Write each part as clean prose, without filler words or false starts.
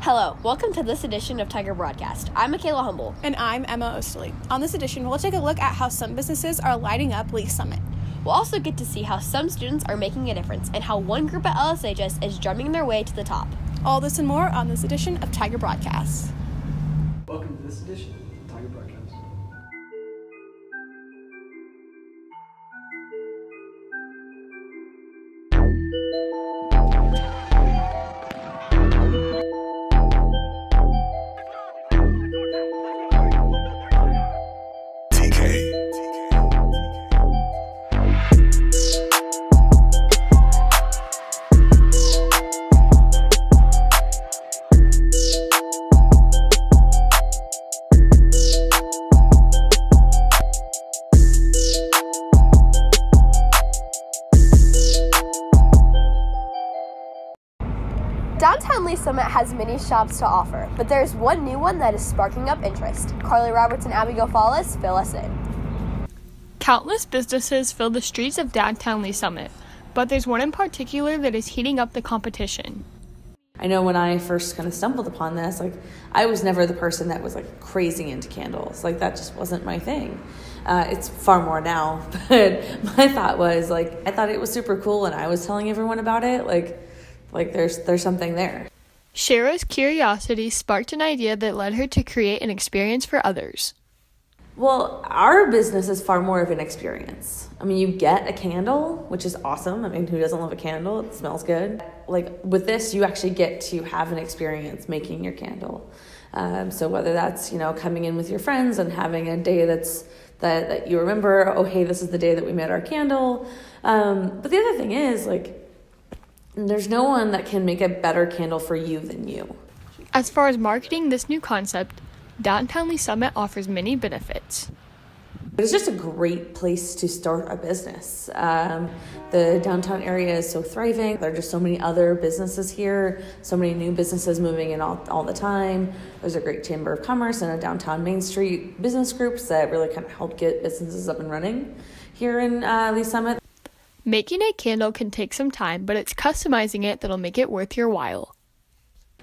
Hello, welcome to this edition of Tiger Broadcast. I'm Michaela Humble. And I'm Emma Osterly. On this edition, we'll take a look at how some businesses are lighting up Lee's Summit. We'll also get to see how some students are making a difference and how one group at LSHS is drumming their way to the top. All this and more on this edition of Tiger Broadcast. Welcome to this edition of Tiger Broadcast. Downtown Lee Summit has many shops to offer, but there's one new one that is sparking up interest. Carly Roberts and Abigail Fallis fill us in. Countless businesses fill the streets of downtown Lee Summit, but there's one in particular that is heating up the competition. I know when I first kind of stumbled upon this, I was never the person that was crazy into candles. That just wasn't my thing. It's far more now, but my thought was I thought it was super cool, and I was telling everyone about it. There's something there. Shara's curiosity sparked an idea that led her to create an experience for others. Well, our business is far more of an experience. You get a candle, which is awesome. Who doesn't love a candle? It smells good. With this, you actually get to have an experience making your candle. So whether that's, coming in with your friends and having a day that you remember, oh, hey, this is the day that we made our candle. But the other thing is, there's no one that can make a better candle for you than you. As far as marketing this new concept, Downtown Lee Summit offers many benefits. It's just a great place to start a business. The downtown area is so thriving. There are just so many other businesses here, so many new businesses moving in all the time. There's a great Chamber of Commerce and a downtown Main Street business groups that really kind of help get businesses up and running here in Lee Summit. Making a candle can take some time, but it's customizing it that'll make it worth your while.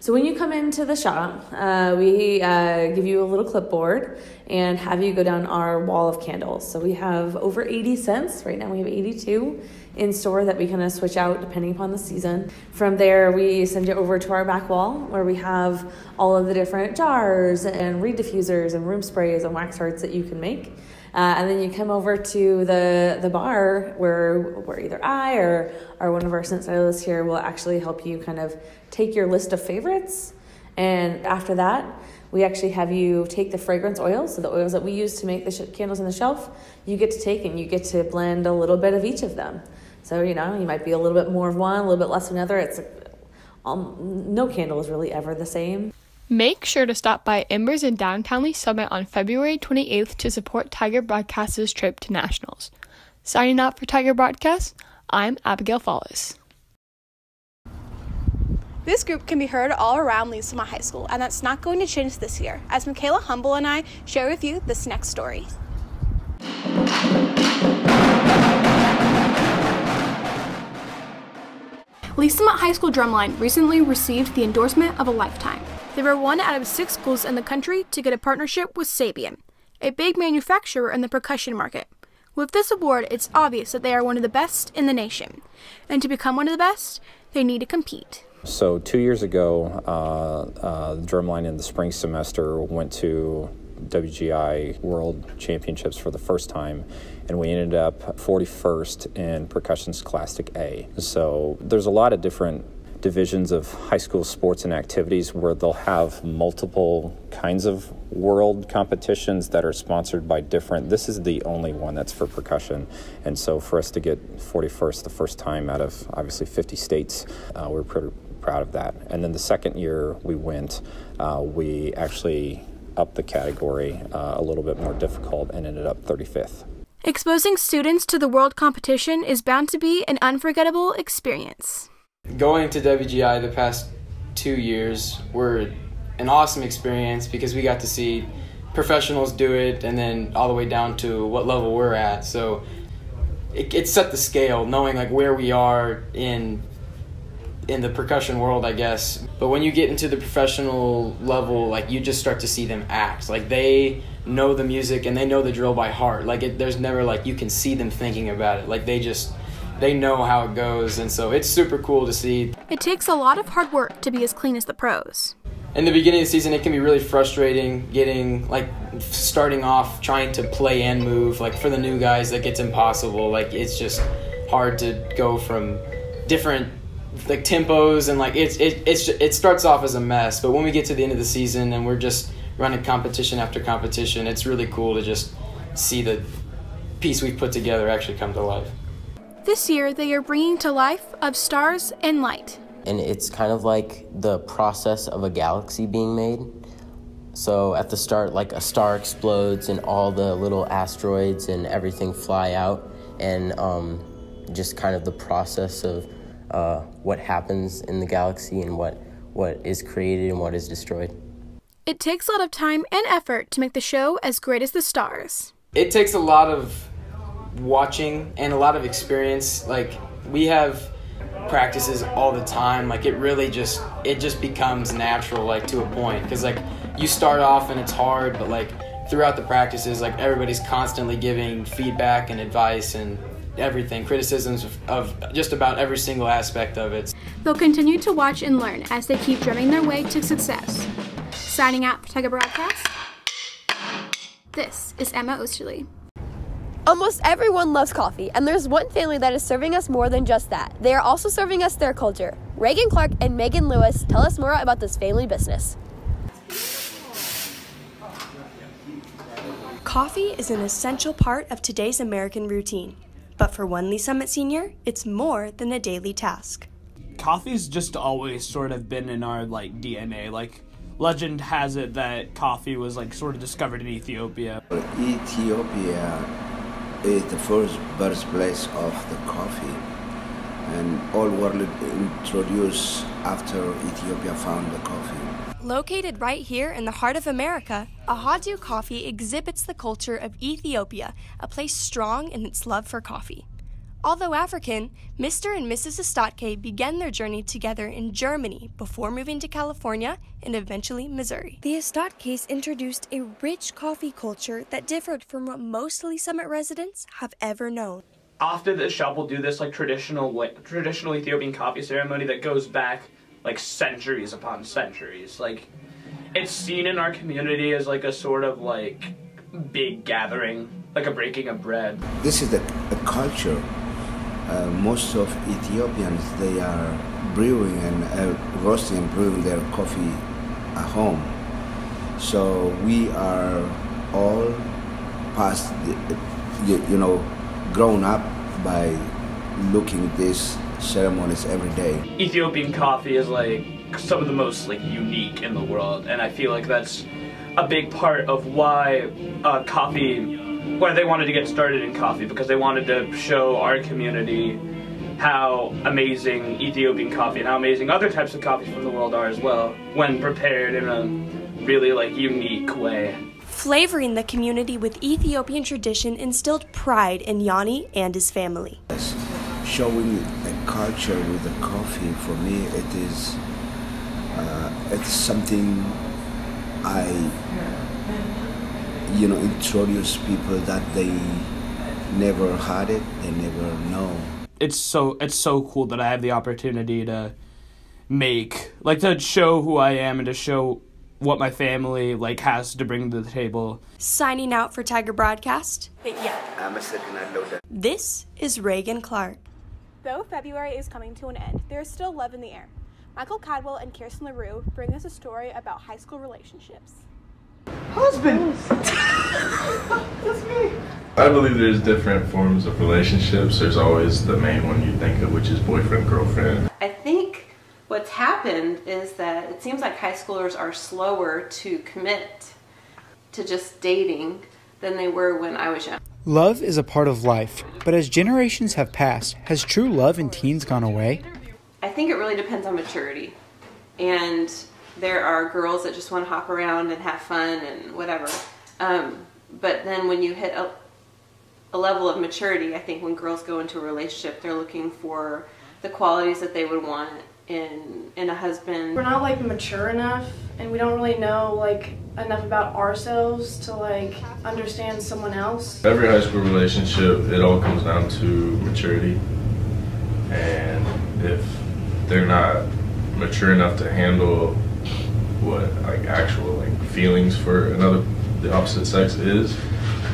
So when you come into the shop, we give you a little clipboard and have you go down our wall of candles. So we have over 80 scents. Right now we have 82 in store that we kind of switch out depending upon the season. From there, we send you over to our back wall where we have all of the different jars and reed diffusers and room sprays and wax hearts that you can make. And then you come over to the bar where either I or one of our scent stylists here will actually help you kind of take your list of favorites. And after that, we actually have you take the fragrance oils, so the oils that we use to make the candles on the shelf, you get to take and you get to blend a little bit of each of them. So, you might be a little bit more of one, a little bit less of another. It's no candle is really ever the same. Make sure to stop by Embers in Downtown Lee Summit on February 28th to support Tiger Broadcast's trip to Nationals. Signing out for Tiger Broadcast, I'm Abigail Fallis. This group can be heard all around Lee Summit High School, and that's not going to change this year, as Michaela Humble and I share with you this next story. Lee Summit High School Drumline recently received the endorsement of a lifetime. They were one out of 6 schools in the country to get a partnership with Sabian, a big manufacturer in the percussion market. With this award, it's obvious that they are one of the best in the nation. And to become one of the best, they need to compete. So 2 years ago, the drumline in the spring semester went to WGI World Championships for the first time, and we ended up 41st in Percussion Scholastic A. So there's a lot of different divisions of high school sports and activities where they'll have multiple kinds of world competitions that are sponsored by different. This is the only one that's for percussion, and so for us to get 41st the first time out of obviously 50 states, we're pretty proud of that. And then the second year we went, we actually upped the category a little bit more difficult and ended up 35th. Exposing students to the world competition is bound to be an unforgettable experience. Going to WGI the past 2 years were an awesome experience because we got to see professionals do it and then all the way down to what level we're at. So it set the scale, knowing like where we are in in the percussion world, I guess. But when you get into the professional level, like, you just start to see them act. Like, they know the music and they know the drill by heart. Like, there's never, like, you can see them thinking about it. Like, they know how it goes, and so it's super cool to see. It takes a lot of hard work to be as clean as the pros. In the beginning of the season, it can be really frustrating starting off trying to play and move. Like, for the new guys, that gets impossible. Like, it's just hard to go from different like tempos, and like it starts off as a mess. But when we get to the end of the season and we're just running competition after competition, it's really cool to just see the piece we've put together actually come to life. This year, they are bringing to life of stars and light. And it's kind of like the process of a galaxy being made. So at the start, like, a star explodes and all the little asteroids and everything fly out, and just kind of the process of what happens in the galaxy and what is created and what is destroyed. It takes a lot of time and effort to make the show as great as the stars. It takes a lot of watching and a lot of experience. Like, we have practices all the time. Like, it just becomes natural, like, to a point, because like you start off and it's hard, but like throughout the practices, like, everybody's constantly giving feedback and advice and everything, criticisms of just about every single aspect of it. They'll continue to watch and learn as they keep drumming their way to success. Signing out for Tiger Broadcast, this is Emma Osterly. Almost everyone loves coffee, and there's one family that is serving us more than just that. They are also serving us their culture. Reagan Clark and Megan Lewis tell us more about this family business. Coffee is an essential part of today's American routine. But for one Lee Summit senior, it's more than a daily task. Coffee's just always sort of been in our, like, DNA. Like, legend has it that coffee was, like, sort of discovered in Ethiopia. Ethiopia is the first birthplace of the coffee, and all world introduced after Ethiopia found the coffee. Located right here in the heart of America, Ahadu Coffee exhibits the culture of Ethiopia, a place strong in its love for coffee. Although African, Mr. and Mrs. Estatke began their journey together in Germany before moving to California and eventually Missouri. The Estatkes introduced a rich coffee culture that differed from what most Lee Summit residents have ever known. After the shop, we'll do this like traditional Ethiopian coffee ceremony that goes back like centuries upon centuries. Like, it's seen in our community as like a sort of like big gathering, like a breaking of bread. This is a culture. Most of Ethiopians, they are brewing and roasting and brewing their coffee at home. So we are all past, grown up by looking at these ceremonies every day. Ethiopian coffee is like some of the most like unique in the world, and I feel like that's a big part of why why they wanted to get started in coffee, because they wanted to show our community how amazing Ethiopian coffee and how amazing other types of coffee from the world are as well, when prepared in a really like unique way. Flavoring the community with Ethiopian tradition instilled pride in Yanni and his family. Showing a culture with the coffee, for me, it's something I introduce people that they never had it, they never know. It's so cool that I have the opportunity to to show who I am and to show what my family like has to bring to the table. Signing out for Tiger Broadcast. This is Reagan Clark. Though February is coming to an end, there is still love in the air. Michael Cadwell and Kirsten LaRue bring us a story about high school relationships. Husband! That's me! I believe there's different forms of relationships. There's always the main one you think of, which is boyfriend, girlfriend. I think what's happened is that it seems like high schoolers are slower to commit to just dating than they were when I was young. Love is a part of life, but as generations have passed, has true love in teens gone away? I think it really depends on maturity. And there are girls that just want to hop around and have fun and whatever. But then when you hit a level of maturity, I think when girls go into a relationship, they're looking for the qualities that they would want in a husband. We're not like mature enough, and we don't really know like enough about ourselves to like understand someone else. Every high school relationship, it all comes down to maturity, and if they're not mature enough to handle what like actual like feelings for the opposite sex is,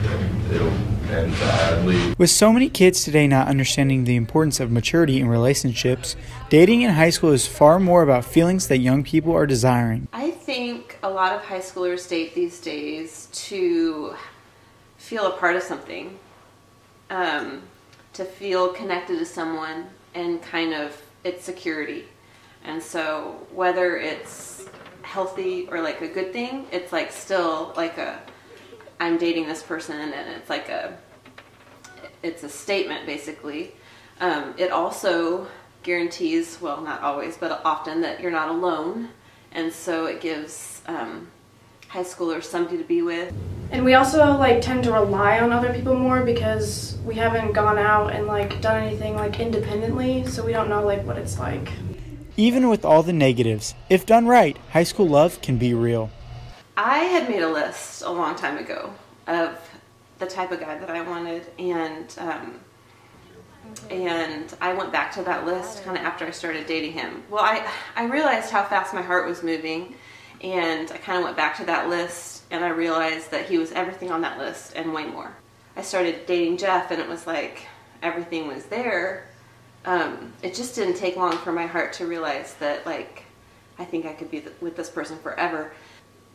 then it'll end badly. With so many kids today not understanding the importance of maturity in relationships, dating in high school is far more about feelings that young people are desiring. I think a lot of high schoolers date these days to feel a part of something, to feel connected to someone, and kind of it's security. And so whether it's healthy or like a good thing, it's like still like I'm dating this person, and it's like it's a statement basically. It also guarantees, well, not always, but often, that you're not alone, and so it gives high schoolers somebody to be with. And we also like tend to rely on other people more because we haven't gone out and like done anything like independently, so we don't know like what it's like. Even with all the negatives, if done right, high school love can be real. I had made a list a long time ago of the type of guy that I wanted, and I went back to that list kind of after I started dating him. Well, I realized how fast my heart was moving, and I kind of went back to that list, and I realized that he was everything on that list and way more. I started dating Jeff, and it was like everything was there. It just didn't take long for my heart to realize that, like, I think I could be with this person forever.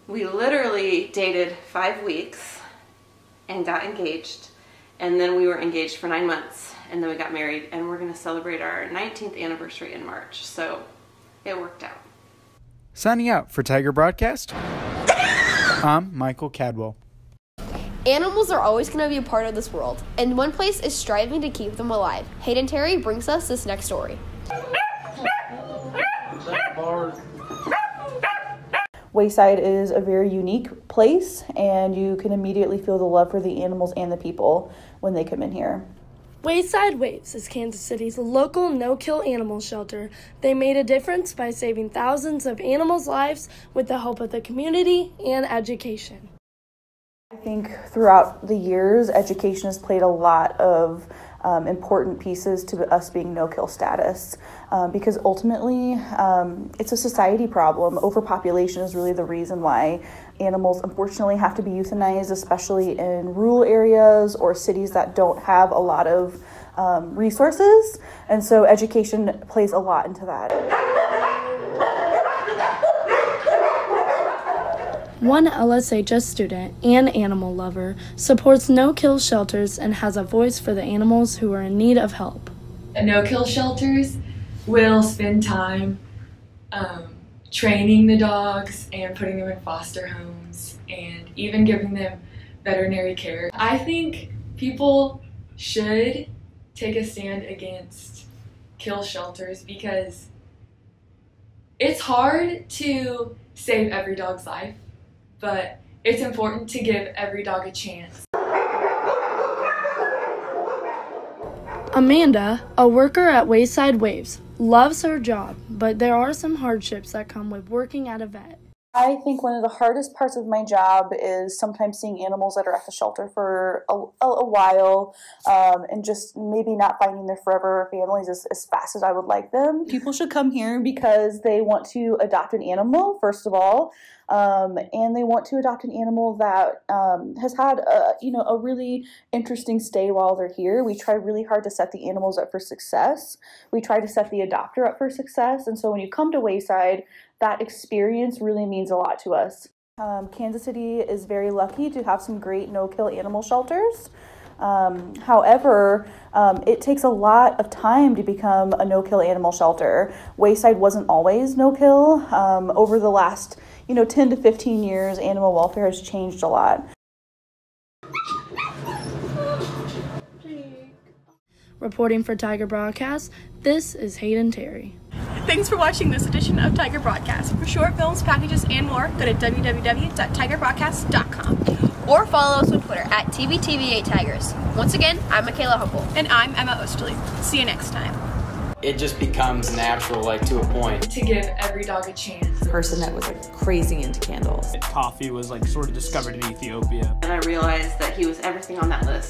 We literally dated 5 weeks and got engaged, and then we were engaged for 9 months, and then we got married, and we're going to celebrate our 19th anniversary in March, so it worked out. Signing out for Tiger Broadcast, I'm Michael Cadwell. Animals are always going to be a part of this world, and one place is striving to keep them alive. Hayden Terry brings us this next story. Wayside is a very unique place, and you can immediately feel the love for the animals and the people when they come in here. Wayside Waves is Kansas City's local no-kill animal shelter. They made a difference by saving thousands of animals' lives with the help of the community and education. I think throughout the years, education has played a lot of important pieces to us being no-kill status, because ultimately it's a society problem. Overpopulation is really the reason why animals unfortunately have to be euthanized, especially in rural areas or cities that don't have a lot of resources, and so education plays a lot into that. One LSHS student and animal lover supports no-kill shelters and has a voice for the animals who are in need of help. No-kill shelters will spend time training the dogs and putting them in foster homes and even giving them veterinary care. I think people should take a stand against kill shelters because it's hard to save every dog's life, but it's important to give every dog a chance. Amanda, a worker at Wayside Waves, loves her job, but there are some hardships that come with working at a vet. I think one of the hardest parts of my job is sometimes seeing animals that are at the shelter for a while and just maybe not finding their forever families as fast as I would like them. People should come here because they want to adopt an animal, first of all, and they want to adopt an animal that has had a really interesting stay while they're here. We try really hard to set the animals up for success. We try to set the adopter up for success, and so when you come to Wayside, that experience really means a lot to us. Kansas City is very lucky to have some great no-kill animal shelters. However, it takes a lot of time to become a no-kill animal shelter. Wayside wasn't always no-kill. Over the last 10 to 15 years, animal welfare has changed a lot. Reporting for Tiger Broadcast, this is Hayden Terry. Thanks for watching this edition of Tiger Broadcast. For short films, packages, and more, go to www.tigerbroadcast.com. Or follow us on Twitter at TVTV8Tigers. Once again, I'm Michaela Humpel. And I'm Emma Osterly. See you next time. it just becomes natural, like to a point. To give every dog a chance. The person that was like crazy into candles. Coffee was like sort of discovered in Ethiopia. And I realized that he was everything on that list.